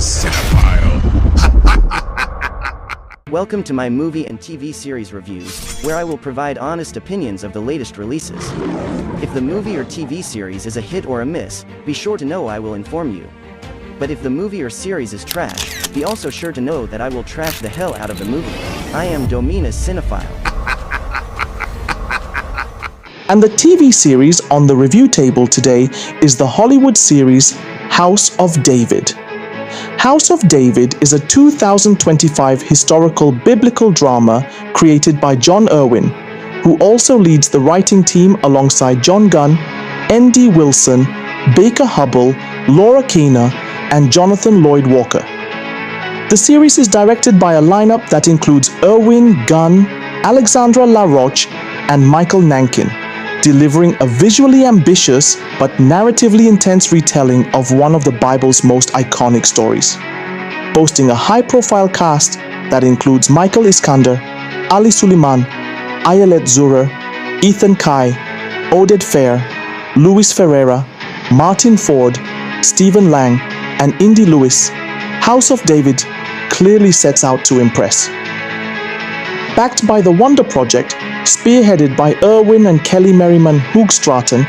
cinephile. Welcome to my movie and TV series reviews, where I will provide honest opinions of the latest releases. If the movie or TV series is a hit or a miss, be sure to know I will inform you. But if the movie or series is trash, be also sure to know that I will trash the hell out of the movie. I am Dominus Cinephile. And the TV series on the review table today is the Hollywood series House of David. House of David is a 2025 historical biblical drama created by Jon Erwin, who also leads the writing team alongside Jon Gunn, Indy Wilson, Bekah Hubbell, Kenar, and Jonathan Lloyd Walker. The series is directed by a lineup that includes Erwin, Gunn, Alexandra La Roche, and Michael Nankin, delivering a visually ambitious but narratively intense retelling of one of the Bible's most iconic stories, boasting a high-profile cast that includes Michael Iskander, Suliman, Ayelet Zurer, Ethan Kai, Oded Fehr, Ferreira, Martyn, stephenlang, and Indy. House of David clearly sets out to impress. Backed by the Wonder Project, spearheaded by Erwin and Kelly Merriman Hoogstraten,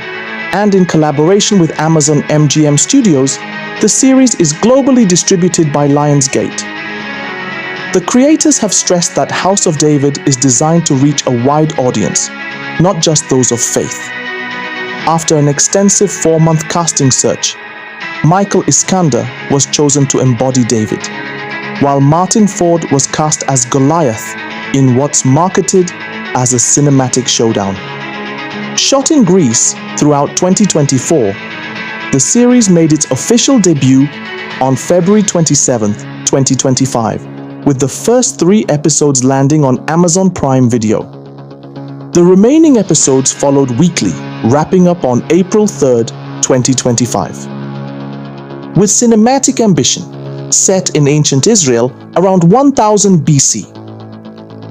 and in collaboration with Amazon MGM Studios, the series is globally distributed by Lionsgate. The creators have stressed that House of David is designed to reach a wide audience, not just those of faith. After an extensive 4-month casting search, Michael Iskander was chosen to embody David, while Martyn was cast as Goliath in what's marketed as a cinematic showdown. Shot in Greece throughout 2024, the series made its official debut on February 27, 2025, with the first 3 episodes landing on Amazon Prime Video. The remaining episodes followed weekly, wrapping up on April 3, 2025. With cinematic ambition, set in ancient Israel around 1000 BC,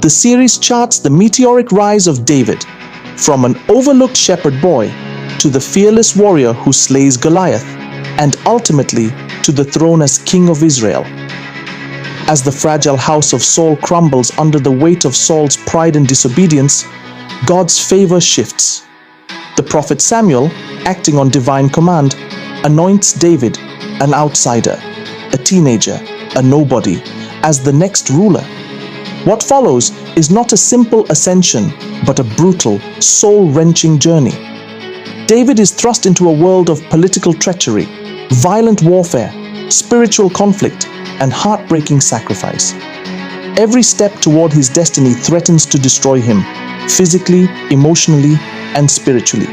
the series charts the meteoric rise of David, from an overlooked shepherd boy to the fearless warrior who slays Goliath, and ultimately to the throne as king of Israel. As the fragile house of Saul crumbles under the weight of Saul's pride and disobedience, God's favor shifts. The prophet Samuel, acting on divine command, anoints David, an outsider, a teenager, a nobody, as the next ruler. What follows is not a simple ascension, but a brutal, soul-wrenching journey. David is thrust into a world of political treachery, violent warfare, spiritual conflict, and heartbreaking sacrifice. Every step toward his destiny threatens to destroy him, physically, emotionally, and spiritually.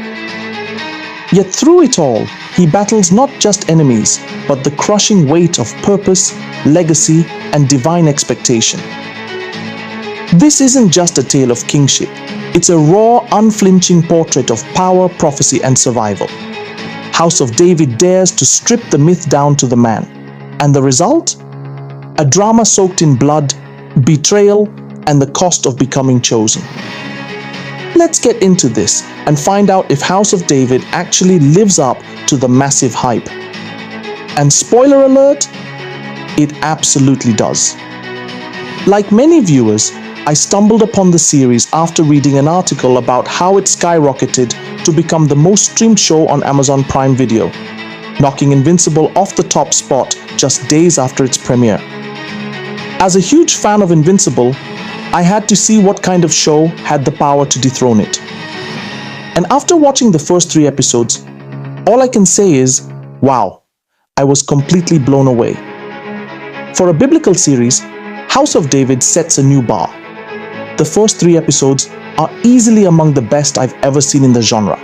Yet through it all, he battles not just enemies, but the crushing weight of purpose, legacy, and divine expectation. This isn't just a tale of kingship. It's a raw, unflinching portrait of power, prophecy, and survival. House of David dares to strip the myth down to the man. And the result? A drama soaked in blood, betrayal, and the cost of becoming chosen. Let's get into this and find out if House of David actually lives up to the massive hype. And spoiler alert, it absolutely does. Like many viewers, I stumbled upon the series after reading an article about how it skyrocketed to become the most streamed show on Amazon Prime Video, knocking Invincible off the top spot just days after its premiere. As a huge fan of Invincible, I had to see what kind of show had the power to dethrone it. And after watching the first 3 episodes, all I can say is, wow, I was completely blown away. For a biblical series, House of David sets a new bar. The first 3 episodes are easily among the best I've ever seen in the genre.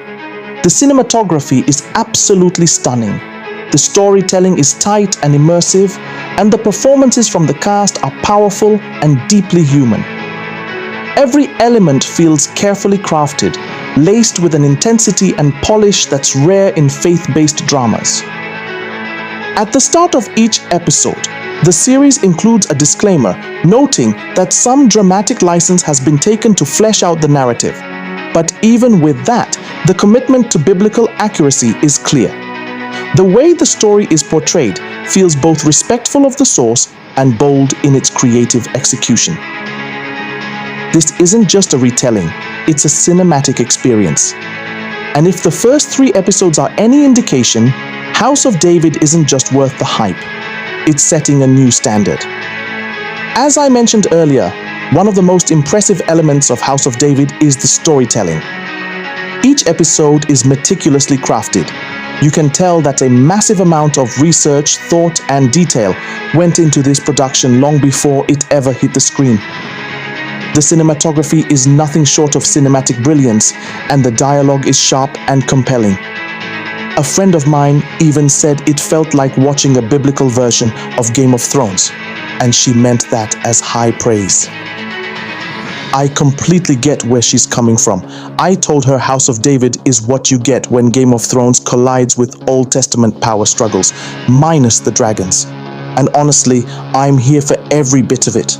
The cinematography is absolutely stunning. The storytelling is tight and immersive, and the performances from the cast are powerful and deeply human. Every element feels carefully crafted, laced with an intensity and polish that's rare in faith-based dramas. At the start of each episode, the series includes a disclaimer noting that some dramatic license has been taken to flesh out the narrative. But even with that, the commitment to biblical accuracy is clear. The way the story is portrayed feels both respectful of the source and bold in its creative execution. This isn't just a retelling, it's a cinematic experience. And if the first 3 episodes are any indication, House of David isn't just worth the hype, it's setting a new standard. As I mentioned earlier, one of the most impressive elements of House of David is the storytelling. Each episode is meticulously crafted. You can tell that a massive amount of research, thought, and detail went into this production long before it ever hit the screen. The cinematography is nothing short of cinematic brilliance, and the dialogue is sharp and compelling. A friend of mine even said it felt like watching a biblical version of Game of Thrones, and she meant that as high praise. I completely get where she's coming from. I told her House of David is what you get when Game of Thrones collides with Old Testament power struggles, minus the dragons. And honestly, I'm here for every bit of it.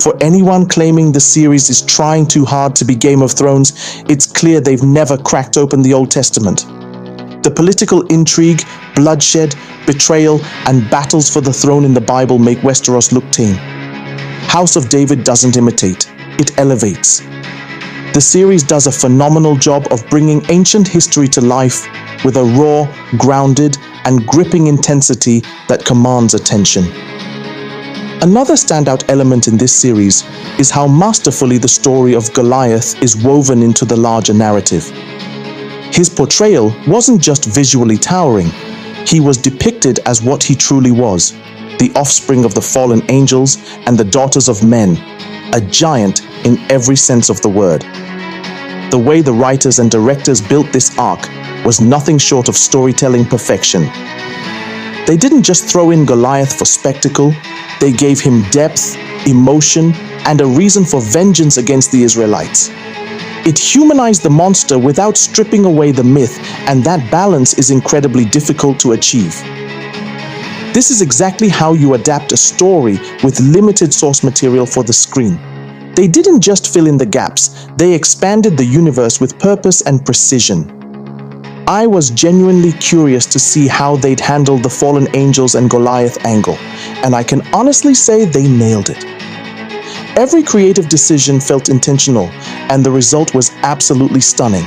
For anyone claiming the series is trying too hard to be Game of Thrones, it's clear they've never cracked open the Old Testament. The political intrigue, bloodshed, betrayal, and battles for the throne in the Bible make Westeros look tame. House of David doesn't imitate, it elevates. The series does a phenomenal job of bringing ancient history to life with a raw, grounded, and gripping intensity that commands attention. Another standout element in this series is how masterfully the story of Goliath is woven into the larger narrative. His portrayal wasn't just visually towering, he was depicted as what he truly was, the offspring of the fallen angels and the daughters of men, a giant in every sense of the word. The way the writers and directors built this arc was nothing short of storytelling perfection. They didn't just throw in Goliath for spectacle, they gave him depth, emotion, and a reason for vengeance against the Israelites. It humanized the monster without stripping away the myth, and that balance is incredibly difficult to achieve. This is exactly how you adapt a story with limited source material for the screen. They didn't just fill in the gaps, they expanded the universe with purpose and precision. I was genuinely curious to see how they'd handle the fallen angels and Goliath angle, and I can honestly say they nailed it. Every creative decision felt intentional, and the result was absolutely stunning.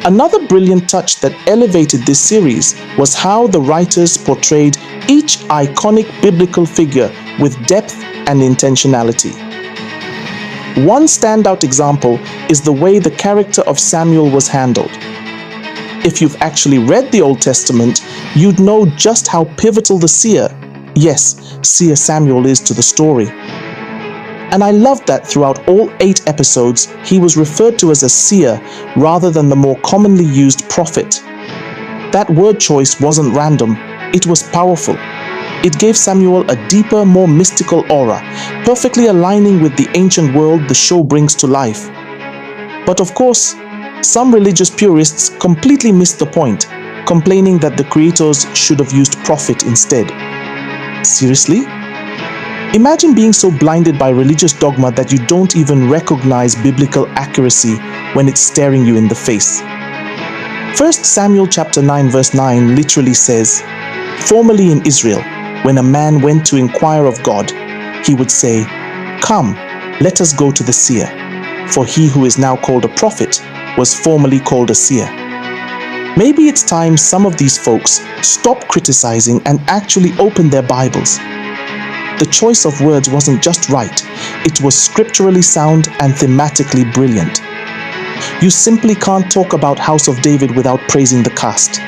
Another brilliant touch that elevated this series was how the writers portrayed each iconic biblical figure with depth and intentionality. One standout example is the way the character of Samuel was handled. If you've actually read the Old Testament, you'd know just how pivotal the seer, yes, seer Samuel is to the story. And I loved that throughout all 8 episodes, he was referred to as a seer rather than the more commonly used prophet. That word choice wasn't random, it was powerful. It gave Samuel a deeper, more mystical aura, perfectly aligning with the ancient world the show brings to life. But of course, some religious purists completely missed the point, complaining that the creators should have used prophet instead. Seriously? Imagine being so blinded by religious dogma that you don't even recognize biblical accuracy when it's staring you in the face. 1 Samuel chapter 9 verse 9 literally says, "Formerly in Israel, when a man went to inquire of God, he would say, 'Come, let us go to the seer,' for he who is now called a prophet was formerly called a seer." Maybe it's time some of these folks stop criticizing and actually open their Bibles. The choice of words wasn't just right, it was scripturally sound and thematically brilliant. You simply can't talk about House of David without praising the cast.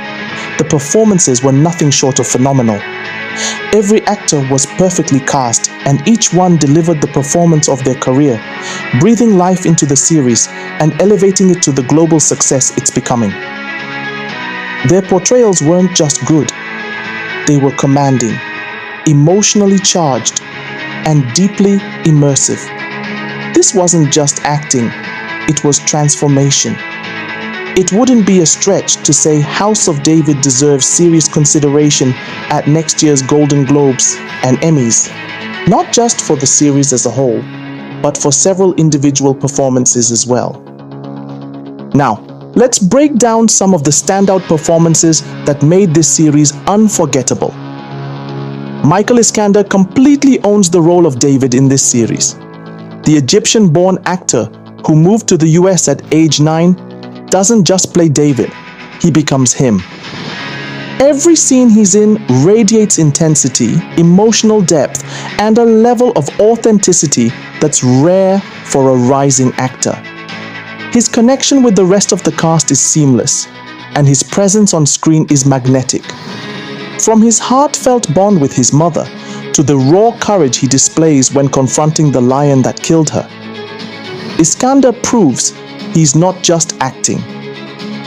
The performances were nothing short of phenomenal. Every actor was perfectly cast, and each one delivered the performance of their career, breathing life into the series and elevating it to the global success it's becoming. Their portrayals weren't just good, they were commanding, emotionally charged, and deeply immersive. This wasn't just acting, it was transformation. It wouldn't be a stretch to say House of David deserves serious consideration at next year's Golden Globes and Emmys, not just for the series as a whole, but for several individual performances as well. Now, Let's break down some of the standout performances that made this series unforgettable. Michael Iskander completely owns the role of David in this series. The Egyptian-born actor who moved to the US at age 9 doesn't just play David, he becomes him. Every scene he's in radiates intensity, emotional depth, and a level of authenticity that's rare for a rising actor. His connection with the rest of the cast is seamless, and his presence on screen is magnetic. From his heartfelt bond with his mother to the raw courage he displays when confronting the lion that killed her, Iscander proves he's not just acting.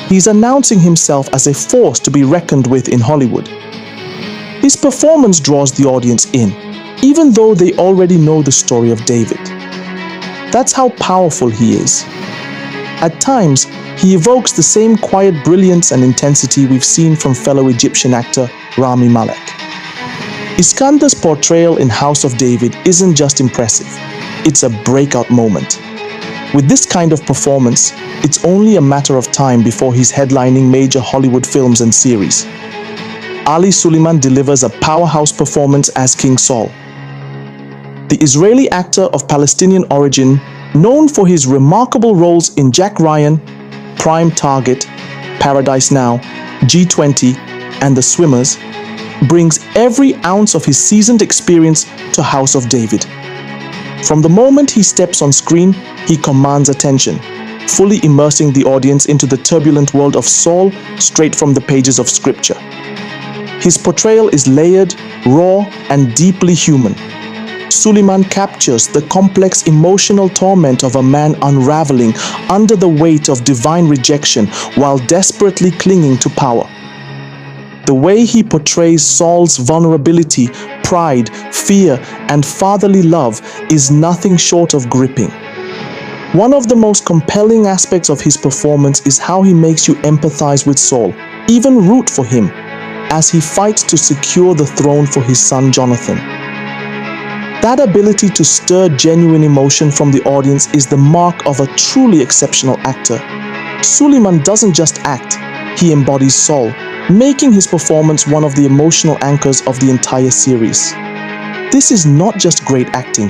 He's announcing himself as a force to be reckoned with in Hollywood. His performance draws the audience in, even though they already know the story of David. That's how powerful he is. At times, he evokes the same quiet brilliance and intensity we've seen from fellow Egyptian actor Rami Malek. Iskander's portrayal in House of David isn't just impressive, it's a breakout moment. With this kind of performance, it's only a matter of time before he's headlining major Hollywood films and series. Suliman delivers a powerhouse performance as King Saul. The Israeli actor of Palestinian origin, known for his remarkable roles in Jack Ryan, Prime Target, Paradise Now, G20, and The Swimmers, brings every ounce of his seasoned experience to House of David. From the moment he steps on screen, he commands attention, fully immersing the audience into the turbulent world of Saul straight from the pages of scripture. His portrayal is layered, raw, and deeply human. Suliman captures the complex emotional torment of a man unraveling under the weight of divine rejection while desperately clinging to power. The way he portrays Saul's vulnerability, pride, fear, and fatherly love is nothing short of gripping. One of the most compelling aspects of his performance is how he makes you empathize with Saul, even root for him, as he fights to secure the throne for his son Jonathan. That ability to stir genuine emotion from the audience is the mark of a truly exceptional actor. Suliman doesn't just act, he embodies Saul, making his performance one of the emotional anchors of the entire series. This is not just great acting,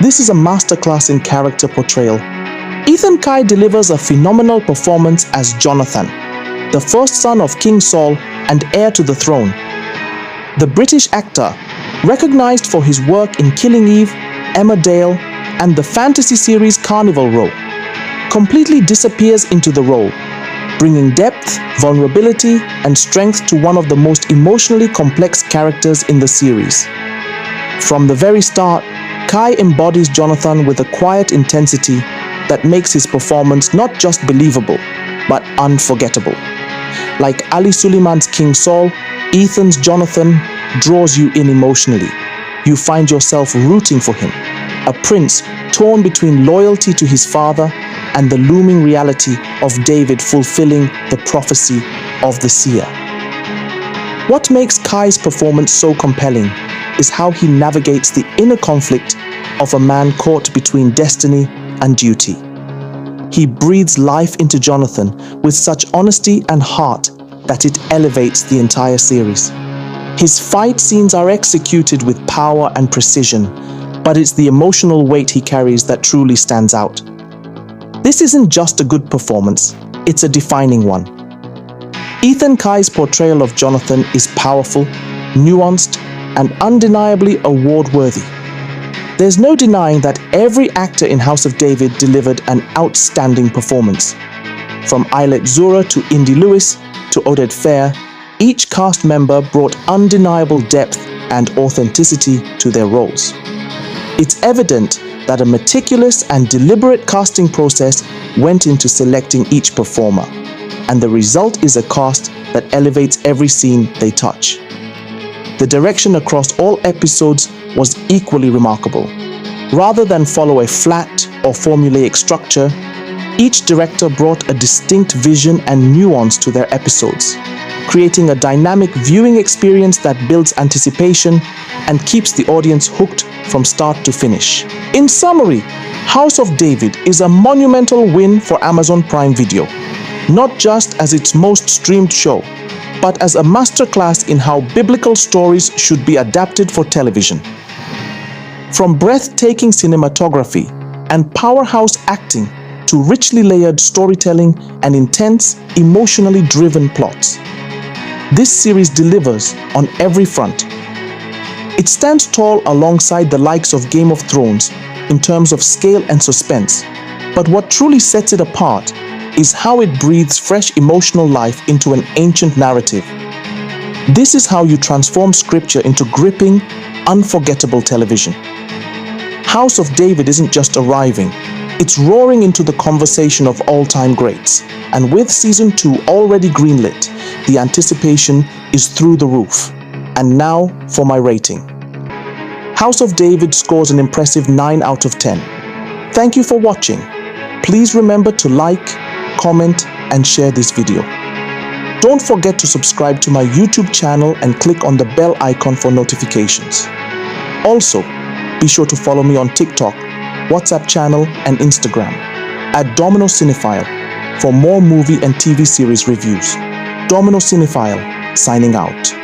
this is a masterclass in character portrayal. Ethan Kai delivers a phenomenal performance as Jonathan, the first son of King Saul and heir to the throne. The British actor, recognized for his work in Killing Eve, Emmerdale, and the fantasy series Carnival Row, completely disappears into the role, bringing depth, vulnerability, and strength to one of the most emotionally complex characters in the series. From the very start, Kai embodies Jonathan with a quiet intensity that makes his performance not just believable, but unforgettable. Like Ali Suleiman's King Saul, Ethan's Jonathan draws you in emotionally. You find yourself rooting for him, a prince torn between loyalty to his father and the looming reality of David fulfilling the prophecy of the seer. What makes Kai's performance so compelling is how he navigates the inner conflict of a man caught between destiny and duty. He breathes life into Jonathan with such honesty and heart that it elevates the entire series. His fight scenes are executed with power and precision, but it's the emotional weight he carries that truly stands out. This isn't just a good performance, it's a defining one. Ethan Kai's portrayal of Jonathan is powerful, nuanced, and undeniably award-worthy. There's no denying that every actor in House of David delivered an outstanding performance. From Ayelet Zurer to Indy to Oded Fehr, each cast member brought undeniable depth and authenticity to their roles. It's evident that a meticulous and deliberate casting process went into selecting each performer, and the result is a cast that elevates every scene they touch. The direction across all episodes was equally remarkable. Rather than follow a flat or formulaic structure, each director brought a distinct vision and nuance to their episodes, creating a dynamic viewing experience that builds anticipation and keeps the audience hooked from start to finish. In summary, House of David is a monumental win for Amazon Prime Video. not just as its most streamed show, but as a masterclass in how biblical stories should be adapted for television. From breathtaking cinematography and powerhouse acting to richly layered storytelling and intense, emotionally driven plots, this series delivers on every front. It stands tall alongside the likes of Game of Thrones in terms of scale and suspense, but what truly sets it apart is how it breathes fresh emotional life into an ancient narrative. This is how you transform scripture into gripping, unforgettable television. House of David isn't just arriving, it's roaring into the conversation of all-time greats. And with season 2 already greenlit, the anticipation is through the roof. And now for my rating. House of David scores an impressive 9 out of 10. Thank you for watching. Please remember to like, comment, and share this video. Don't forget to subscribe to my YouTube channel and click on the bell icon for notifications. Also, be sure to follow me on TikTok, WhatsApp channel, and Instagram at Domino Cinephile for more movie and TV series reviews. Domino Cinephile, signing out.